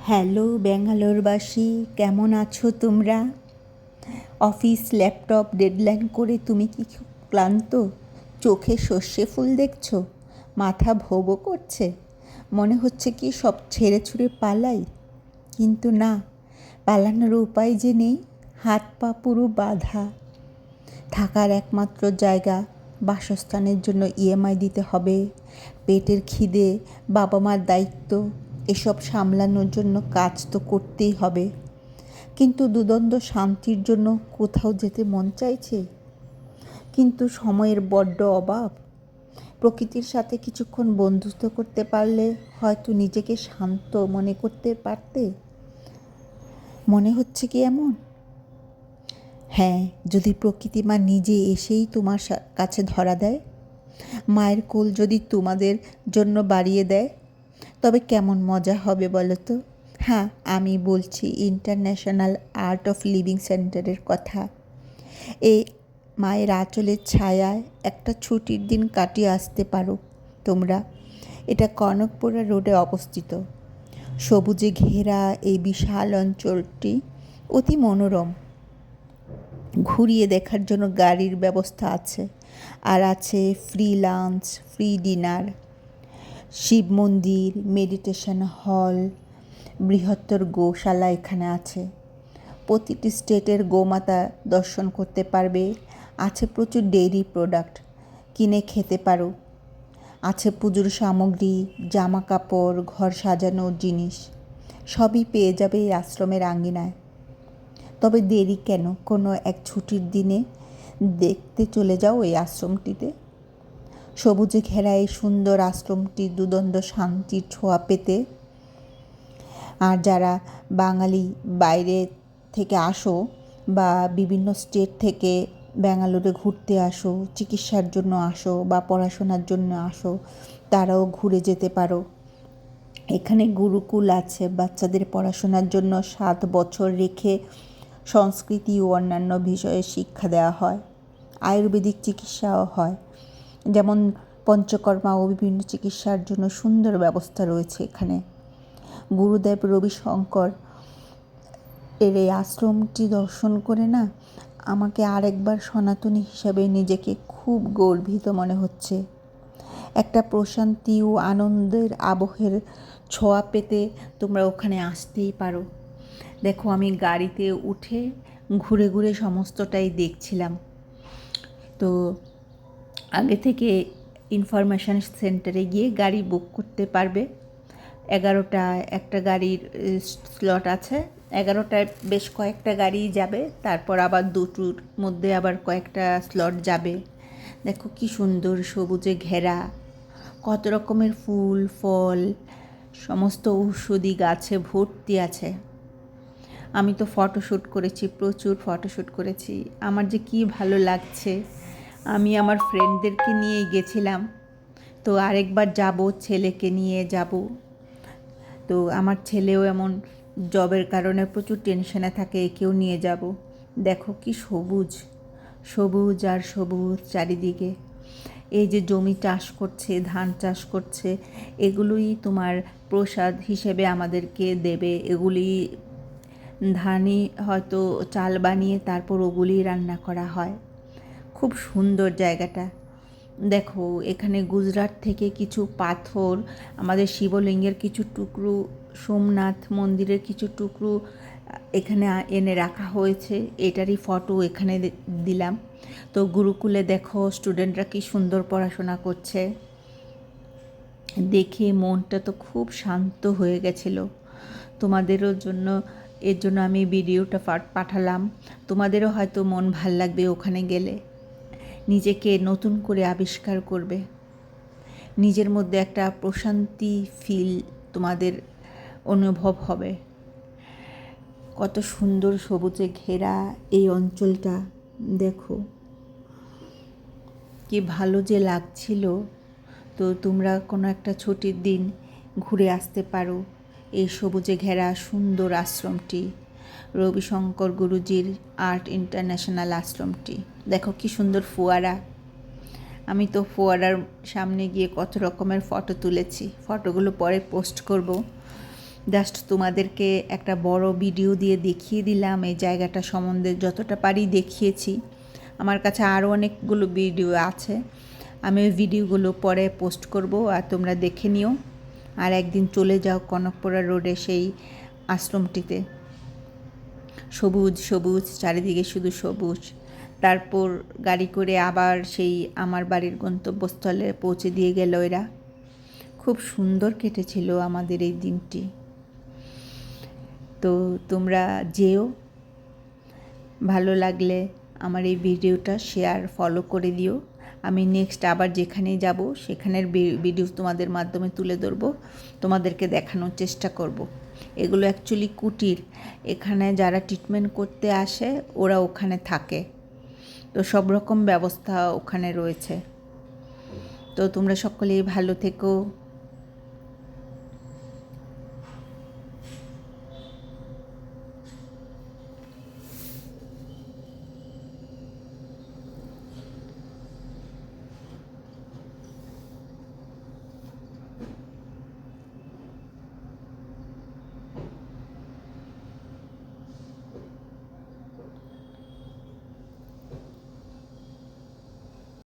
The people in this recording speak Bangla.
হ্যালো ব্যাঙ্গালোরবাসী, কেমন আছো তোমরা? অফিস ল্যাপটপ ডেডলাইন করে তুমি কি খুব ক্লান্ত? চোখে সর্ষে ফুল দেখছো? মাথা ভোবো করছে? মনে হচ্ছে কি সব ছেড়ে ছুড়ে পালাই? কিন্তু না, পালানোর উপায় যে নেই। হাত পা পুরো বাঁধা। থাকার একমাত্র জায়গা, বাসস্থানের জন্য ইএমআই দিতে হবে, পেটের খিদে, বাবা মার দায়িত্ব, এসব সামলানোর জন্য কাজ তো করতেই হবে। কিন্তু দুদণ্ড শান্তির জন্য কোথাও যেতে মন চাইছে, কিন্তু সময়ের বড্ড অভাব। প্রকৃতির সাথে কিছুক্ষণ বন্ধুত্ব করতে পারলে হয়তো নিজেকে শান্ত মনে করতে পারতে। মনে হচ্ছে কি এমন? হ্যাঁ, যদি প্রকৃতি মা নিজে এসেই তোমার কাছে ধরা দেয়, মায়ের কোল যদি তোমাদের জন্য বাড়িয়ে দেয়, তবে কেমন মজা হবে বলো তো? হ্যাঁ, আমি বলছি ইন্টারন্যাশনাল আর্ট অফ লিভিং সেন্টারের কথা। এই মায়ের আঁচলের ছায়ায় একটা ছুটির দিন কাটিয়ে আসতে পারো তোমরা। এটা কনকপুরা রোডে অবস্থিত। সবুজে ঘেরা এই বিশাল অঞ্চলটি অতি মনোরম। ঘুরিয়ে দেখার জন্য গাড়ির ব্যবস্থা আছে, আর আছে free lunch, free dinner, Shiv মন্দির, মেডিটেশন হল, বৃহত্তর গোশালা এখানে আছে। প্রতিটি স্টেটের গোমাতা দর্শন করতে পারবে। আছে প্রচুর ডেইরি প্রোডাক্ট, কিনে খেতে পারো। আছে পুজোর সামগ্রী, জামা কাপড়, ঘর সাজানোর জিনিস, সবই পেয়ে যাবে এই আশ্রমের আঙ্গিনায়। তবে দেরি কেন? কোনো এক ছুটির দিনে দেখতে চলে যাও এই আশ্রমটিতে। সবুজে ঘেরা এই সুন্দর আশ্রমটি দুদণ্ড শান্তির ছোঁয়া পেতে। আর যারা বাঙালি বাইরে থেকে আসো বা বিভিন্ন স্টেট থেকে ব্যাঙ্গালোরে ঘুরতে আসো, চিকিৎসার জন্য আসো বা পড়াশোনার জন্য আসো, তারাও ঘুরে যেতে পারো। এখানে গুরুকুল আছে, বাচ্চাদের পড়াশোনার জন্য 7 বছর রেখে সংস্কৃতি ও অন্যান্য বিষয়ে শিক্ষা দেওয়া হয়। আয়ুর্বেদিক চিকিৎসাও হয়, যেমন পঞ্চকর্মা ও বিভিন্ন চিকিৎসার জন্য সুন্দর ব্যবস্থা রয়েছে এখানে। গুরুদেব রবিশঙ্কর এর এই আশ্রমটি দর্শন করে না, আমাকে আরেকবার সনাতনী হিসাবে নিজেকে খুব গর্বিত মনে হচ্ছে। একটা প্রশান্তি ও আনন্দের আবহের ছোঁয়া পেতে তোমরা ওখানে আসতেই পারো। দেখো, আমি গাড়িতে উঠে ঘুরে ঘুরে সমস্তটাই দেখছিলাম। তো আগে থেকে ইনফরমেশান সেন্টারে গিয়ে গাড়ি বুক করতে পারবে। 11টায় একটা গাড়ির স্লট আছে। 11টায় বেশ কয়েকটা গাড়ি যাবে, তারপর আবার 2টোর মধ্যে আবার কয়েকটা স্লট যাবে। দেখো কি সুন্দর সবুজে ঘেরা, কত রকমের ফুল ফল, সমস্ত ঔষধি গাছে ভর্তি আছে। আমি তো ফটোশ্যুট করেছি, প্রচুর ফটোশ্যুট করেছি। আমার যে কি ভালো লাগছে। আমি আমার ফ্রেন্ডদেরকে নিয়েই গেছিলাম, তো আরেকবার যাব, ছেলেকে নিয়ে যাব। তো আমার ছেলেও এমন জবের কারণে প্রচুর টেনশনে থাকে, একেও নিয়ে যাব। দেখো কি সবুজ, সবুজ আর সবুজ চারিদিকে। এই যে জমি চাষ করছে, ধান চাষ করছে, এগুলোই তোমার প্রসাদ হিসেবে আমাদেরকে দেবে। এগুলি ধানই হয়তো চাল বানিয়ে তারপর ওগুলি রান্না করা হয়। খুব সুন্দর জায়গাটা। দেখো, এখানে গুজরাট থেকে কিছু পাথর, আমাদের শিবলিঙ্গের কিছু টুকরো, সোমনাথ মন্দিরের কিছু টুকরো এখানে এনে রাখা হয়েছে। এটারই ফটো এখানে দিলাম। তো গুরুকুলে দেখো স্টুডেন্টরা কি সুন্দর পড়াশোনা করছে, দেখে মনটা তো খুব শান্ত হয়ে গেছিলো। তোমাদেরও জন্য, এর জন্য আমি ভিডিওটা পাঠালাম। তোমাদেরও হয়তো মন ভাল লাগবে ওখানে গেলে, নিজেকে নতুন করে আবিষ্কার করবে, নিজের মধ্যে একটা প্রশান্তি ফিল তোমাদের অনুভব হবে। কত সুন্দর সবুজে ঘেরা এই অঞ্চলটা, দেখো কি ভালো যে লাগছিল। তো তোমরা কোনো একটা ছুটির দিন ঘুরে আসতে পারো এই সবুজে ঘেরা সুন্দর আশ্রমটি, রবিশঙ্কর গুরুজির আর্ট ইন্টারন্যাশনাল আশ্রমটি। দেখো কি সুন্দর ফোয়ারা। আমি তো ফোয়ারার সামনে গিয়ে কত রকমের ফটো তুলেছি, ফটোগুলো পরে পোস্ট করব। জাস্ট তোমাদেরকে একটা বড় ভিডিও দিয়ে দেখিয়ে দিলাম, এই জায়গাটা সম্বন্ধে যতটা পারি দেখিয়েছি। আমার কাছে আরও অনেকগুলো ভিডিও আছে, আমি ওই ভিডিওগুলো পরে পোস্ট করব, আর তোমরা দেখে নিও। আর একদিন চলে যাও কনকপুরা রোডে সেই আশ্রমটিতে, সবুজ সবুজ চারিদিকে শুধু সবুজ। তারপর গাড়ি করে আবার সেই আমার বাড়ির গন্তব্যস্থলে পৌঁছে দিয়ে গেল এরা। খুব সুন্দর কেটেছিল আমাদের এই দিনটি। তো তোমরা যেও, ভালো লাগলে আমার এই ভিডিওটা শেয়ার ফলো করে দিও। আমি নেক্সট আবার যেখানেই যাব সেখানের ভিডিও তোমাদের মাধ্যমে তুলে ধরবো, তোমাদেরকে দেখানোর চেষ্টা করব। এগুলো অ্যাকচুয়ালি কুটির, এখানে যারা ট্রিটমেন্ট করতে আসে ওরা ওখানে থাকে, তো সব রকম ব্যবস্থা ওখানে রয়েছে। তো তোমরা সকলেই ভালো থেকো।